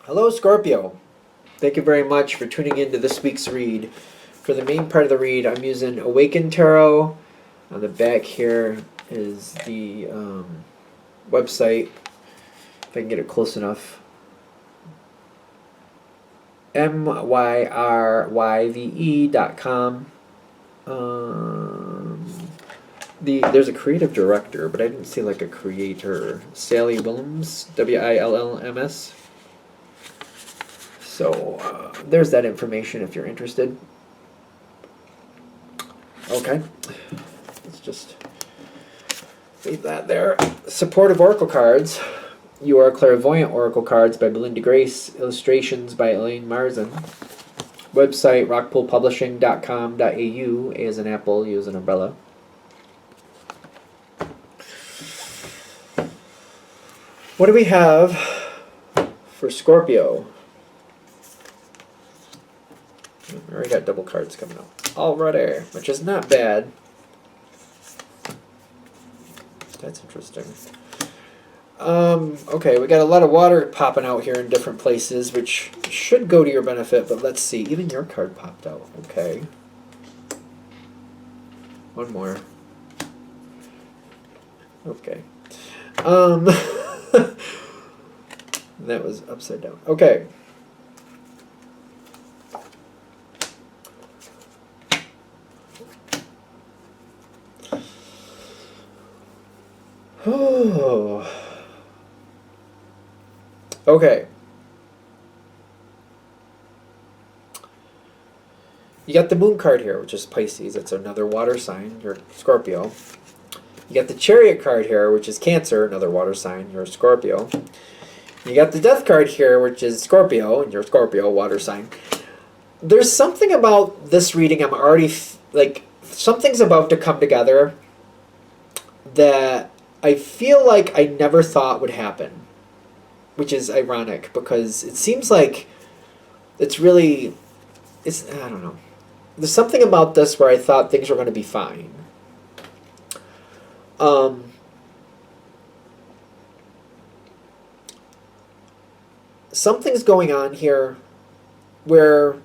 Hello, Scorpio. Thank you very much for tuning in to this week's read. For the main part of the read, I'm using Awaken Tarot. On the back here is the website, if I can get it close enough. myryve.com. There's a creative director, but I didn't see like a creator. Sally Willems, Willms. So there's that information if you're interested. Okay, let's just leave that there. Supportive Oracle cards. You Are Clairvoyant Oracle cards by Belinda Grace. Illustrations by Elaine Marzin. Website rockpoolpublishing.com.au. A as an apple, U as an umbrella. What do we have for Scorpio? We already got double cards coming up already, which is not bad. That's interesting. Okay, we got a lot of water popping out here in different places, which should go to your benefit, but let's see. Even your card popped out. Okay. One more. Okay. That was upside down. Okay. Oh. Okay. You got the Moon card here, which is Pisces. It's another water sign. You're Scorpio. You got the Chariot card here, which is Cancer, another water sign. You're Scorpio. You got the Death card here, which is Scorpio, and you're Scorpio, water sign. There's something about this reading I'm already, like, something's about to come together that I feel like I never thought would happen, which is ironic because it seems like it's really, I don't know. There's something about this where I thought things were going to be fine. Something's going on here where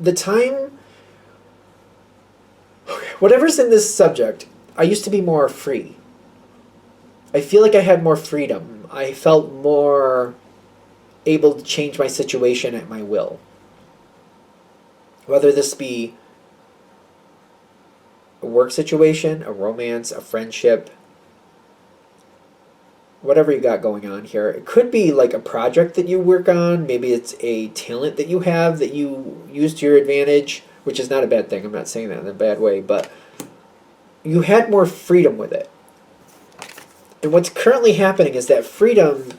the time, whatever's in this subject, I used to be more free. I feel like I had more freedom. I felt more able to change my situation at my will. Whether this be a work situation, a romance, a friendship, whatever you got going on here. It could be like a project that you work on. Maybe it's a talent that you have that you use to your advantage, which is not a bad thing. I'm not saying that in a bad way, but you had more freedom with it. And what's currently happening is that freedom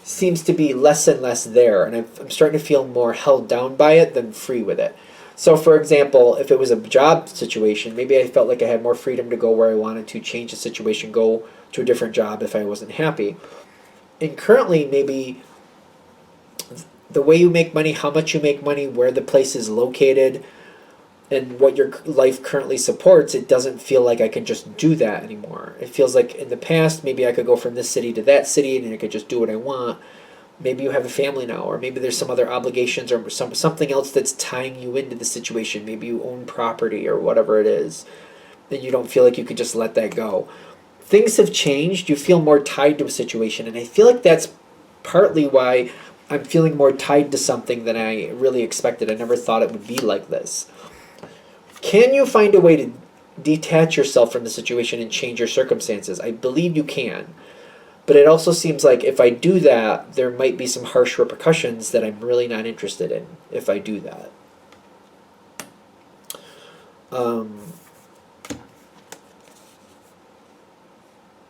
seems to be less and less there, and I'm starting to feel more held down by it than free with it. So, for example, if it was a job situation, maybe I felt like I had more freedom to go where I wanted to, change the situation, go to a different job if I wasn't happy. And currently, maybe the way you make money, how much you make money, where the place is located, and what your life currently supports, it doesn't feel like I can just do that anymore. It feels like in the past, maybe I could go from this city to that city and I could just do what I want. Maybe you have a family now, or maybe there's some other obligations or something else that's tying you into the situation. Maybe you own property or whatever it is, and you don't feel like you could just let that go. Things have changed. You feel more tied to a situation, and I feel like that's partly why I'm feeling more tied to something than I really expected. I never thought it would be like this. Can you find a way to detach yourself from the situation and change your circumstances? I believe you can. But it also seems like if I do that, there might be some harsh repercussions that I'm really not interested in if I do that.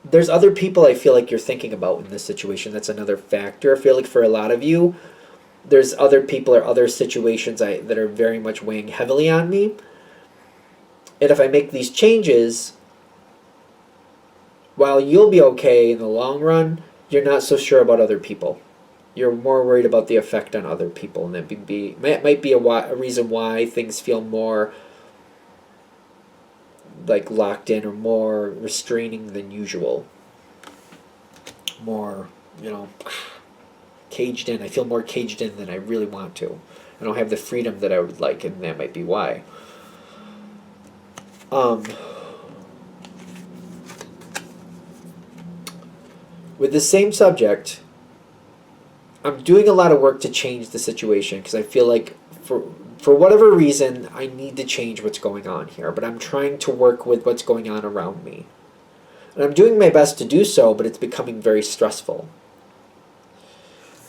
There's other people I feel like you're thinking about in this situation. That's another factor. I feel like for a lot of you, there's other people or other situations that are very much weighing heavily on me. And if I make these changes, while you'll be okay in the long run, you're not so sure about other people. You're more worried about the effect on other people, and that might be a reason why things feel more like locked in or more restraining than usual. More, caged in. I feel more caged in than I really want to. I don't have the freedom that I would like, and that might be why. With the same subject, I'm doing a lot of work to change the situation because I feel like for whatever reason I need to change what's going on here, but I'm trying to work with what's going on around me. And I'm doing my best to do so, but it's becoming very stressful.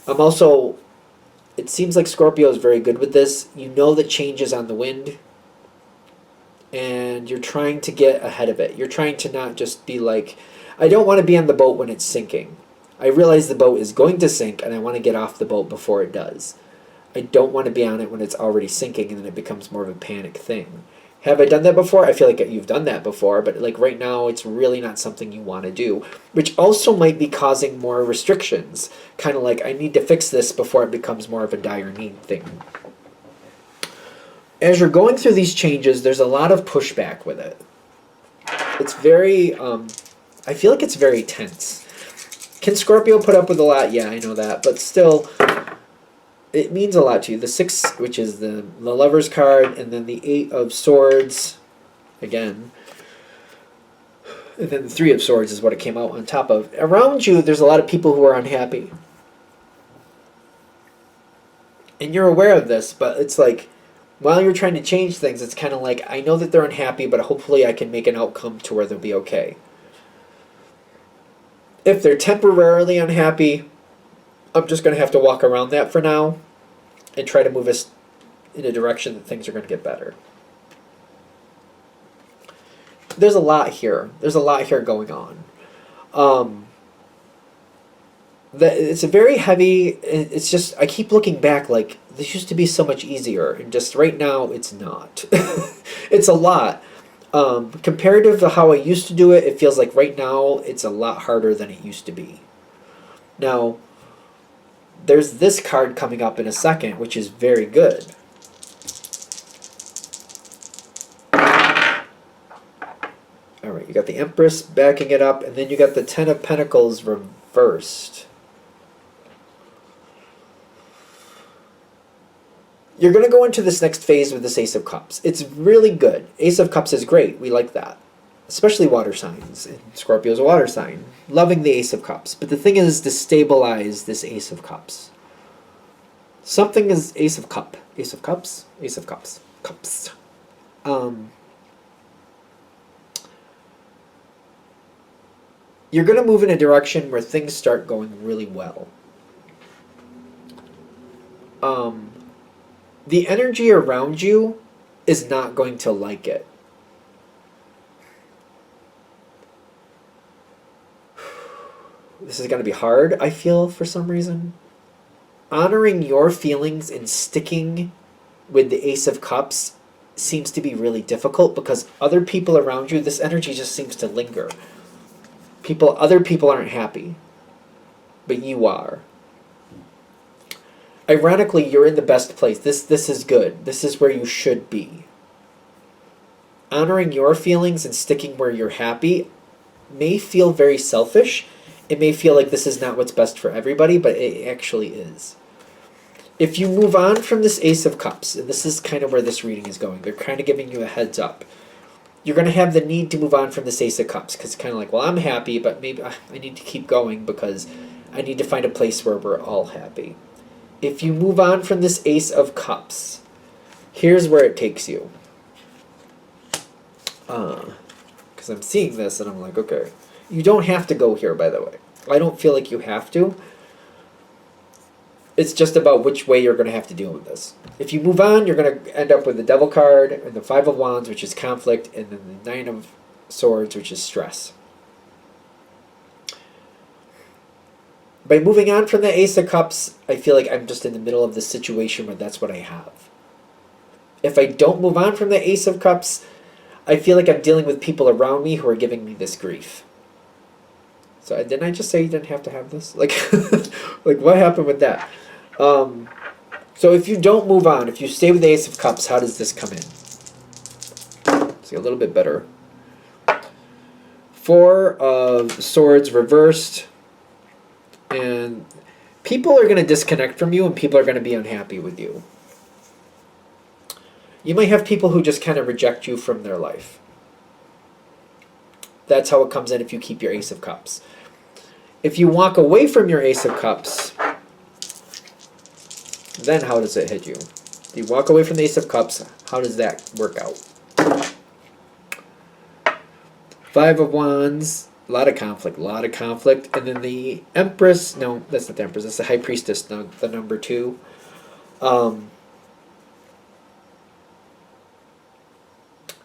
I'm also, it seems like Scorpio is very good with this. You know that change is on the wind, and you're trying to get ahead of it. You're trying to not just be like, I don't want to be on the boat when it's sinking. I realize the boat is going to sink, and I want to get off the boat before it does. I don't want to be on it when it's already sinking, and then it becomes more of a panic thing. Have I done that before? I feel like you've done that before, but like right now, it's really not something you want to do, which also might be causing more restrictions. Kind of like, I need to fix this before it becomes more of a dire need thing. As you're going through these changes, there's a lot of pushback with it. It's very, I feel like it's very tense. Can Scorpio put up with a lot? Yeah, I know that, but still, it means a lot to you. The 6, which is the Lover's card, and then the 8 of Swords, again. And then the 3 of Swords is what it came out on top of. Around you, there's a lot of people who are unhappy. And you're aware of this, but it's like, while you're trying to change things, it's kind of like, I know that they're unhappy, but hopefully I can make an outcome to where they'll be okay. If they're temporarily unhappy, I'm just going to have to walk around that for now and try to move us in a direction that things are going to get better. There's a lot here. There's a lot here going on. It's a very heavy, it's just, I keep looking back like, this used to be so much easier, and just right now, it's not. It's a lot. Comparative to how I used to do it, it feels like right now, it's a lot harder than it used to be. Now, there's this card coming up in a second, which is very good. Alright, you got the Empress backing it up, and then you got the Ten of Pentacles reversed. You're going to go into this next phase with this Ace of Cups. It's really good. Ace of Cups is great. We like that. Especially water signs. And Scorpio's a water sign. Loving the Ace of Cups. But the thing is to stabilize this Ace of Cups. Something is Ace of Cup. Ace of Cups? Ace of Cups. Cups. You're going to move in a direction where things start going really well. The energy around you is not going to like it. This is going to be hard, I feel, for some reason. Honoring your feelings and sticking with the Ace of Cups seems to be really difficult because other people around you, this energy just seems to linger. Other people aren't happy, but you are. Ironically, you're in the best place. This is good. This is where you should be. Honoring your feelings and sticking where you're happy may feel very selfish. It may feel like this is not what's best for everybody, but it actually is. If you move on from this Ace of Cups, and this is kind of where this reading is going, they're kind of giving you a heads up. You're going to have the need to move on from this Ace of Cups, because it's kind of like, well, I'm happy, but maybe I need to keep going because I need to find a place where we're all happy. If you move on from this Ace of Cups, here's where it takes you. Because I'm seeing this and I'm like, okay. You don't have to go here, by the way. I don't feel like you have to. It's just about which way you're going to have to deal with this. If you move on, you're going to end up with the Devil card, and the Five of Wands, which is conflict, and then the Nine of Swords, which is stress. By moving on from the Ace of Cups, I feel like I'm just in the middle of the situation where that's what I have. If I don't move on from the Ace of Cups, I feel like I'm dealing with people around me who are giving me this grief. So didn't I just say you didn't have to have this? Like, like what happened with that? So if you don't move on, if you stay with the Ace of Cups, how does this come in? See, a little bit better. Four of Swords reversed. And People are going to disconnect from you and people are going to be unhappy with you. You might have people who just kind of reject you from their life. That's how it comes in if you keep your Ace of Cups. If you walk away from your Ace of Cups, then how does it hit you? If you walk away from the Ace of Cups, how does that work out? Five of Wands, a lot of conflict. And then the Empress, no, that's not the Empress, that's the High Priestess, the number 2.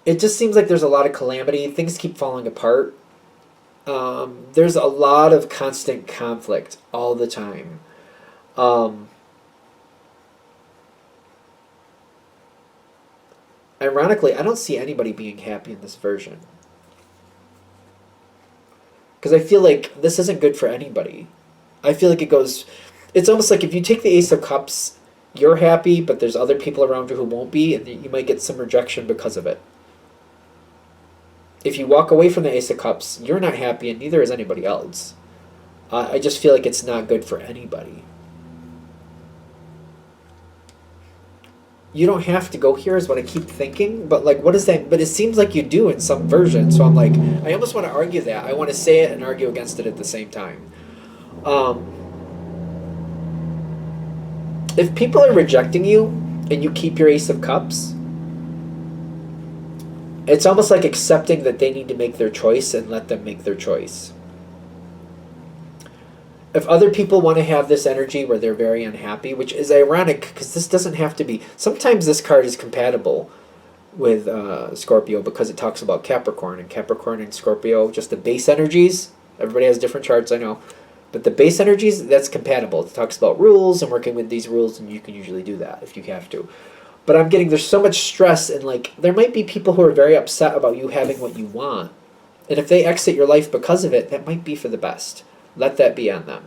It just seems like there's a lot of calamity. Things keep falling apart. There's a lot of constant conflict all the time. Ironically, I don't see anybody being happy in this version. Because I feel like this isn't good for anybody. I feel like it's almost like if you take the Ace of Cups, you're happy, but there's other people around you who won't be, and you might get some rejection because of it. If you walk away from the Ace of Cups, you're not happy, and neither is anybody else. I just feel like it's not good for anybody. You don't have to go here is what I keep thinking, but like, what is that? But it seems like you do in some version, so I'm like, I almost want to argue that. I want to say it and argue against it at the same time. If people are rejecting you and you keep your Ace of Cups, it's almost like accepting that they need to make their choice and let them make their choice. If other people want to have this energy where they're very unhappy, which is ironic because this doesn't have to be... Sometimes this card is compatible with Scorpio because it talks about Capricorn. And Capricorn and Scorpio, just the base energies. Everybody has different charts, I know. But the base energies, that's compatible. It talks about rules and working with these rules, and you can usually do that if you have to. But I'm getting there's so much stress, and like there might be people who are very upset about you having what you want. And if they exit your life because of it, that might be for the best. Let that be on them.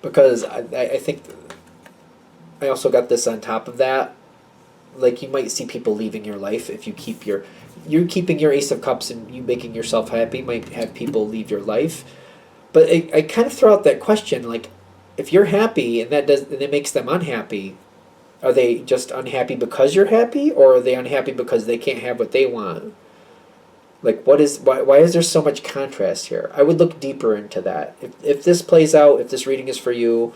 Because I think I also got this on top of that. Like you might see people leaving your life if you keep you're keeping your Ace of Cups and you making yourself happy might have people leave your life. But I kind of throw out that question, like if you're happy and and it makes them unhappy, are they just unhappy because you're happy, or are they unhappy because they can't have what they want? Like, why is there so much contrast here? I would look deeper into that. If this plays out, if this reading is for you,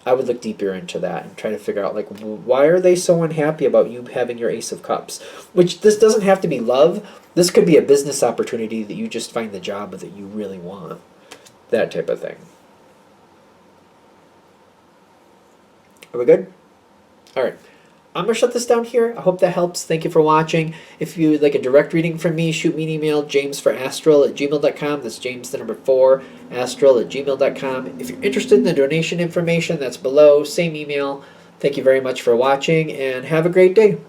I would look deeper into that and try to figure out, like, why are they so unhappy about you having your Ace of Cups? Which, this doesn't have to be love. This could be a business opportunity that you just find the job that you really want. That type of thing. Are we good? All right. I'm going to shut this down here. I hope that helps. Thank you for watching. If you would like a direct reading from me, shoot me an email, jamesforastral@gmail.com. That's James, the number 4, astral@gmail.com. If you're interested in the donation information, that's below. Same email. Thank you very much for watching, and have a great day.